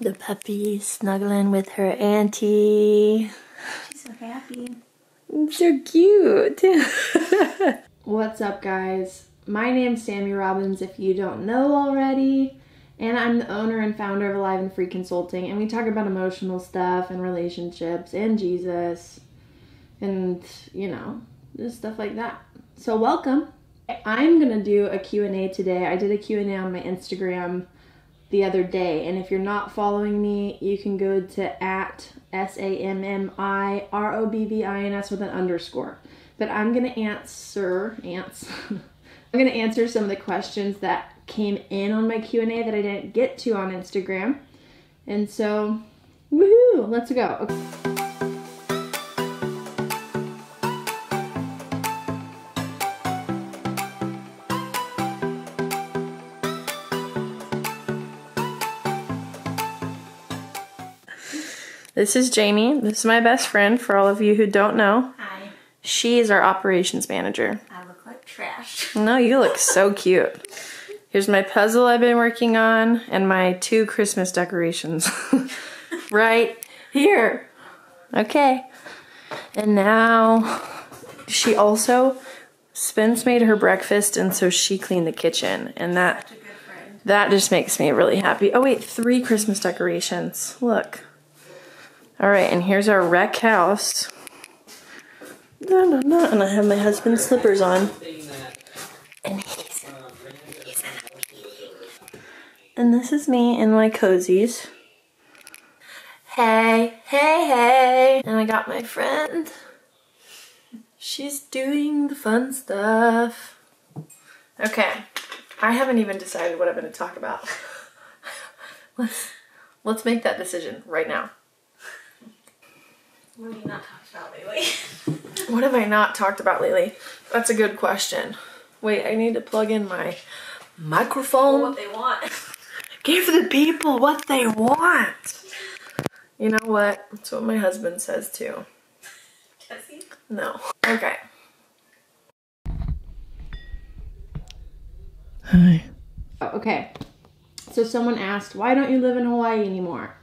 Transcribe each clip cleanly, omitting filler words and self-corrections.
The puppy snuggling with her auntie. She's so happy. So cute. What's up, guys? My name's Sammy Robbins, if you don't know already, and I'm the owner and founder of Alive and Free Consulting, and we talk about emotional stuff and relationships and Jesus and, you know, just stuff like that. So welcome. I'm going to do a Q&A today. I did a Q&A on my Instagram the other day, and if you're not following me, you can go to at SAMMIROBBINS with an underscore. But I'm gonna answer I'm gonna answer some of the questions that came in on my Q&A that I didn't get to on Instagram. And so, woohoo, let's go. Okay. This is Jamie. This is my best friend, for all of you who don't know. Hi. She is our operations manager. I look like trash. No, you look so cute. Here's my puzzle I've been working on and my 2 Christmas decorations. Right here. Okay. And now she also, Spence made her breakfast, and so she cleaned the kitchen, and that just makes me really happy. Oh wait, 3 Christmas decorations. Look. All right, and here's our wreck house. And I have my husband's slippers on. And he's in a meeting. And this is me in my cozies. Hey, hey, hey. And I got my friend. She's doing the fun stuff. Okay, I haven't even decided what I'm gonna talk about. Let's make that decision right now. What have you not talked about lately? What have I not talked about lately? That's a good question. Wait, I need to plug in my microphone. What they want. Give the people what they want. You know what? That's what my husband says too. Does he? No. Okay. Hi. Okay. So someone asked, why don't you live in Hawaii anymore?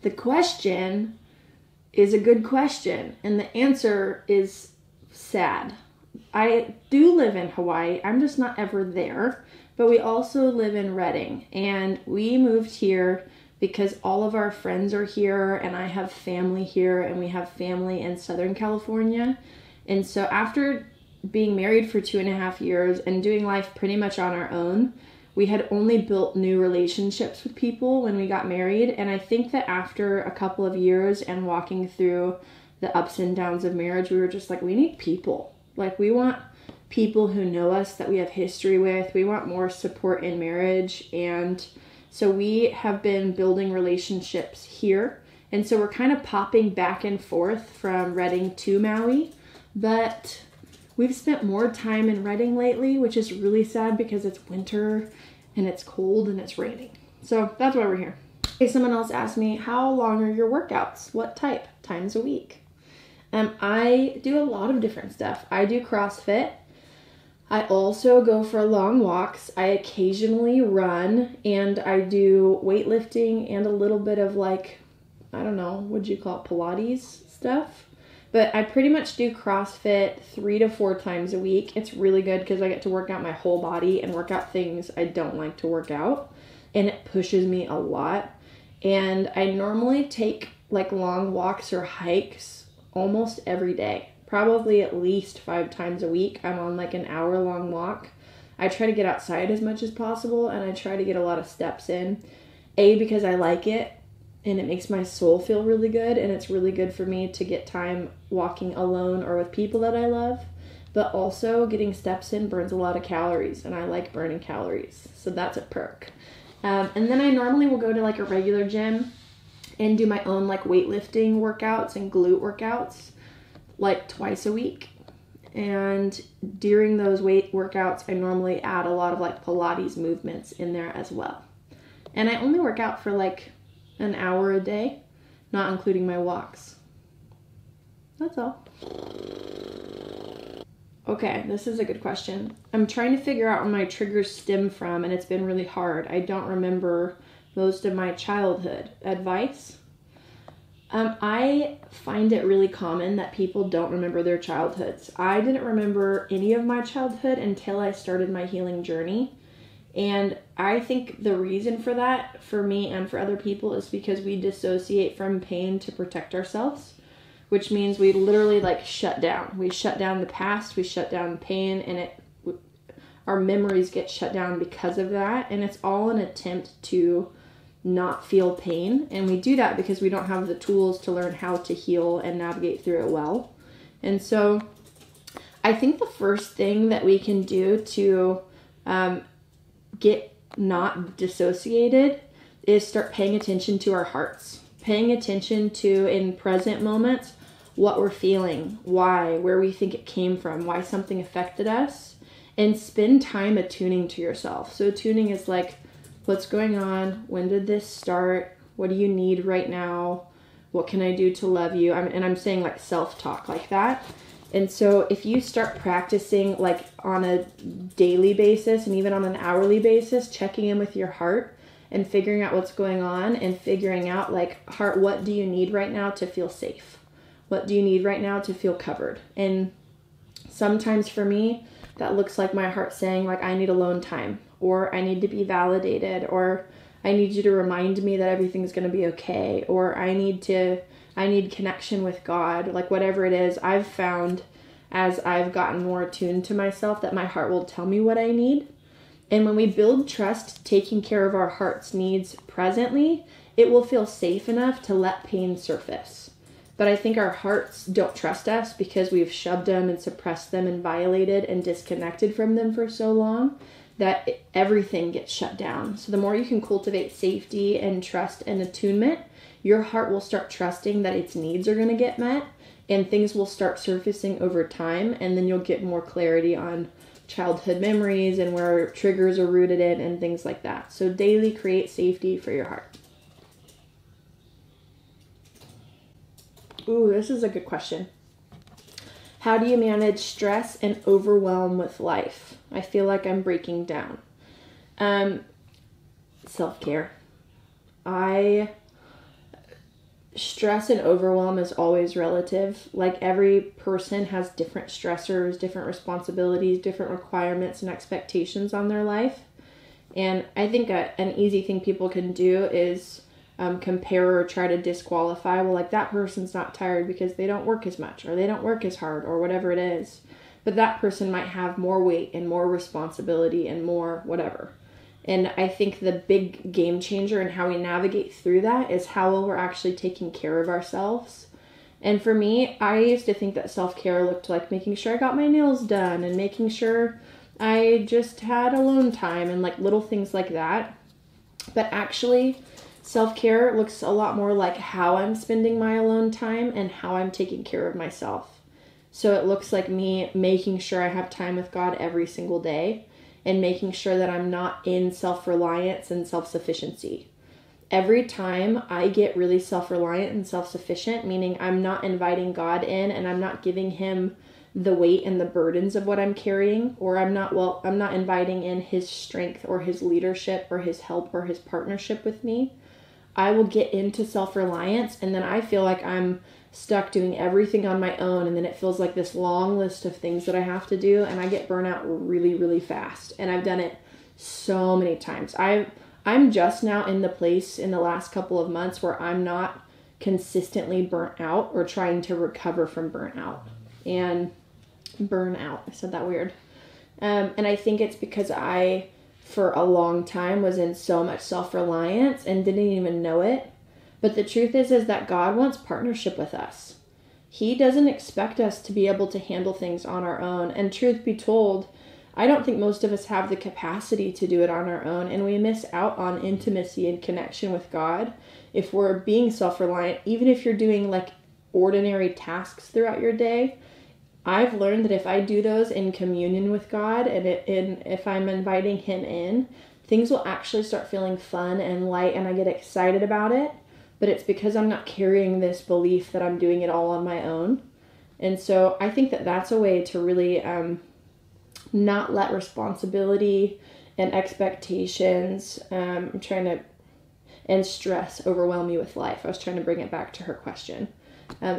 The question is a good question, and the answer is sad. I do live in Hawaii. I'm just not ever there, but we also live in Redding, and we moved here because all of our friends are here, and I have family here, and we have family in Southern California. And so after being married for 2.5 years and doing life pretty much on our own, we had only built new relationships with people when we got married. And I think that after a couple of years and walking through the ups and downs of marriage, we were just like, we need people. Like, we want people who know us, that we have history with. We want more support in marriage. And so we have been building relationships here. And so we're kind of popping back and forth from Redding to Maui. But we've spent more time in Redding lately, which is really sad because it's winter and it's cold and it's raining. So that's why we're here. Okay, someone else asked me, how long are your workouts? What type? Times a week? I do a lot of different stuff. I do CrossFit. I also go for long walks. I occasionally run, and I do weightlifting and a little bit of, like, I don't know, what'd you call it, Pilates stuff? But I pretty much do CrossFit 3 to 4 times a week. It's really good because I get to work out my whole body and work out things I don't like to work out. And it pushes me a lot. And I normally take like long walks or hikes almost every day. Probably at least 5 times a week. I'm on like an hour-long walk. I try to get outside as much as possible, and I try to get a lot of steps in. A, because I like it. And it makes my soul feel really good, and it's really good for me to get time walking alone or with people that I love. But also, getting steps in burns a lot of calories, and I like burning calories, so that's a perk. And then I normally will go to like a regular gym and do my own like weightlifting workouts and glute workouts like twice a week. And during those weight workouts, I normally add a lot of like Pilates movements in there as well. And I only work out for like an hour a day, not including my walks. That's all. Okay, this is a good question. I'm trying to figure out where my triggers stem from, and it's been really hard. I don't remember most of my childhood. Advice? I find it really common that people don't remember their childhoods. I didn't remember any of my childhood until I started my healing journey. And I think the reason for that, for me and for other people, is because we dissociate from pain to protect ourselves, which means we literally like shut down. We shut down the past, we shut down pain, and our memories get shut down because of that. And it's all an attempt to not feel pain. And we do that because we don't have the tools to learn how to heal and navigate through it well. And so I think the first thing that we can do to get not dissociated is start paying attention to our hearts, paying attention to, in present moments, what we're feeling, why, where we think it came from, why something affected us, and spend time attuning to yourself. So attuning is like, what's going on? When did this start? What do you need right now? What can I do to love you? I'm saying like self-talk like that. And so if you start practicing like on a daily basis and even on an hourly basis, checking in with your heart and figuring out what's going on and figuring out like, heart, what do you need right now to feel safe? What do you need right now to feel covered? And sometimes for me, that looks like my heart saying like, I need alone time, or I need to be validated, or I need you to remind me that everything's going to be okay, or I need connection with God. Like whatever it is, I've found as I've gotten more attuned to myself that my heart will tell me what I need. And when we build trust, taking care of our heart's needs presently, it will feel safe enough to let pain surface. But I think our hearts don't trust us because we've shoved them and suppressed them and violated and disconnected from them for so long that everything gets shut down. So the more you can cultivate safety and trust and attunement, your heart will start trusting that its needs are going to get met, and things will start surfacing over time, and then you'll get more clarity on childhood memories and where triggers are rooted in and things like that. So daily create safety for your heart. Ooh, this is a good question. How do you manage stress and overwhelm with life? I feel like I'm breaking down. Self-care. Stress and overwhelm is always relative. Like every person has different stressors, different responsibilities, different requirements and expectations on their life. And I think an easy thing people can do is compare or try to disqualify. Well, like that person's not tired because they don't work as much, or they don't work as hard, or whatever it is. But that person might have more weight and more responsibility and more whatever. And I think the big game changer in how we navigate through that is how well we're actually taking care of ourselves. And for me, I used to think that self-care looked like making sure I got my nails done and making sure I just had alone time and like little things like that. But actually, self-care looks a lot more like how I'm spending my alone time and how I'm taking care of myself. So it looks like me making sure I have time with God every single day and making sure that I'm not in self-reliance and self-sufficiency. Every time I get really self-reliant and self-sufficient, meaning I'm not inviting God in and I'm not giving him the weight and the burdens of what I'm carrying, or I'm not inviting in his strength or his leadership or his help or his partnership with me, I will get into self-reliance, and then I feel like I'm stuck doing everything on my own, and then it feels like this long list of things that I have to do, and I get burnout really, really fast. And I've done it so many times. I'm just now in the place in the last couple of months where I'm not consistently burnt out or trying to recover from burnout. And burnout, I said that weird. And I think it's because I, for a long time, was in so much self-reliance and didn't even know it. But the truth is that God wants partnership with us. He doesn't expect us to be able to handle things on our own. And truth be told, I don't think most of us have the capacity to do it on our own. And we miss out on intimacy and connection with God if we're being self-reliant, even if you're doing like ordinary tasks throughout your day. I've learned that if I do those in communion with God and if I'm inviting him in, things will actually start feeling fun and light, and I get excited about it. But it's because I'm not carrying this belief that I'm doing it all on my own. And so I think that that's a way to really not let responsibility and expectations, and stress overwhelm you with life? I was trying to bring it back to her question.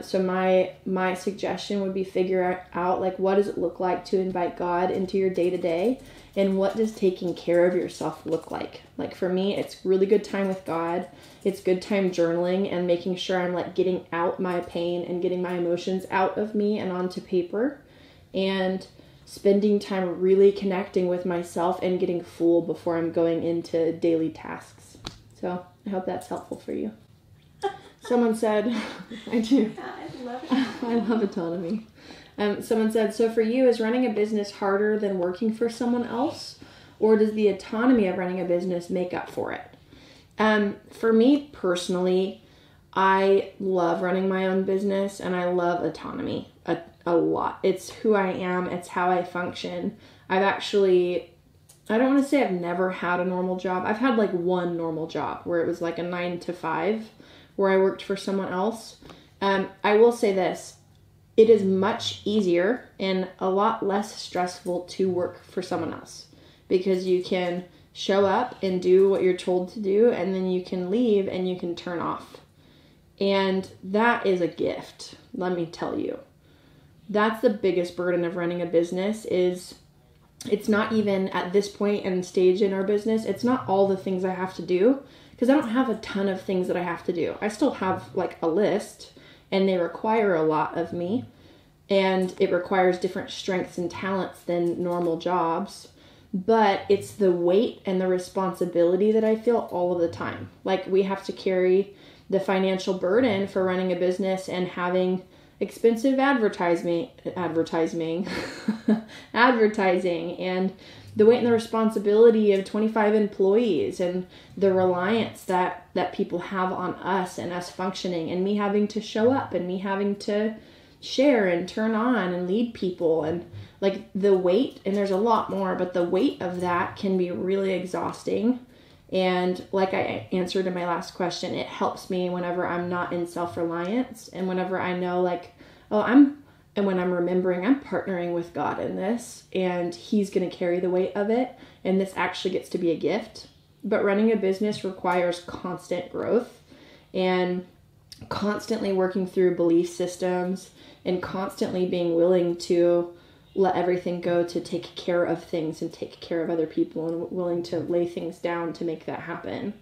So my suggestion would be figure out, like, what does it look like to invite God into your day-to-day, and what does taking care of yourself look like? Like, for me, it's really good time with God. It's good time journaling and making sure I'm, like, getting out my pain and getting my emotions out of me and onto paper, and spending time really connecting with myself and getting full before I'm going into daily tasks. So I hope that's helpful for you. Someone said, I do. I love it. I love autonomy. Someone said, so for you, is running a business harder than working for someone else? Or does the autonomy of running a business make up for it? For me personally, I love running my own business and I love autonomy a lot. It's who I am. It's how I function. I don't want to say I've never had a normal job. I've had like one normal job where it was like a 9 to 5 where I worked for someone else. I will say this, it is much easier and a lot less stressful to work for someone else, because you can show up and do what you're told to do, and then you can leave and you can turn off. And that is a gift, let me tell you. That's the biggest burden of running a business. Is it's not even at this point and stage in our business, it's not all the things I have to do, because I don't have a ton of things that I have to do. I still have like a list, and they require a lot of me, and it requires different strengths and talents than normal jobs. But it's the weight and the responsibility that I feel all of the time. Like, we have to carry the financial burden for running a business and having expensive advertising, and the weight and the responsibility of 25 employees, and the reliance that people have on us and us functioning, and me having to show up, and me having to share and turn on and lead people, and like the weight, and there's a lot more, but the weight of that can be really exhausting. And like I answered in my last question, it helps me whenever I'm not in self-reliance, and whenever I know like, and when I'm remembering I'm partnering with God in this, and He's going to carry the weight of it, and this actually gets to be a gift. But running a business requires constant growth and constantly working through belief systems, and constantly being willing to let everything go to take care of things and take care of other people, and willing to lay things down to make that happen.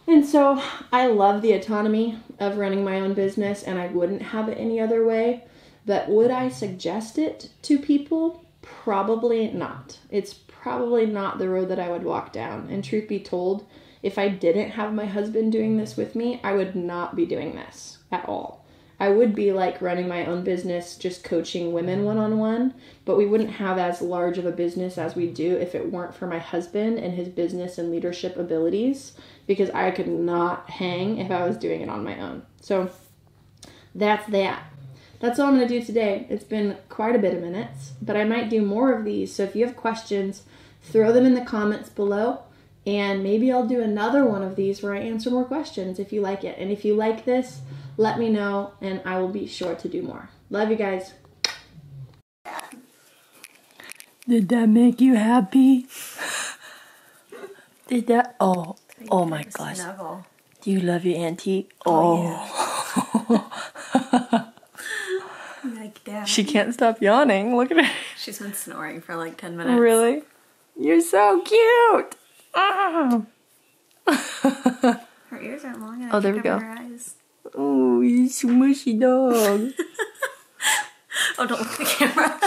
And so I love the autonomy of running my own business, and I wouldn't have it any other way. But would I suggest it to people? Probably not. It's probably not the road that I would walk down. And truth be told, if I didn't have my husband doing this with me, I would not be doing this at all. I would be like running my own business, just coaching women one-on-one, but we wouldn't have as large of a business as we do if it weren't for my husband and his business and leadership abilities, because I could not hang if I was doing it on my own. So that's that. That's all I'm going to do today. It's been quite a bit of minutes, but I might do more of these. So if you have questions, throw them in the comments below, and maybe I'll do another one of these where I answer more questions if you like it. And if you like this, let me know, and I will be sure to do more. Love you guys. Did that make you happy? Did that? Oh my gosh. Snuggle. Do you love your auntie? Oh. Like that. She can't stop yawning. Look at her. She's been snoring for like 10 minutes. Really? You're so cute. Oh. Her ears aren't long enough. Oh, there we go. Her eyes. Oh, you smushy dog. Oh, don't look at the camera.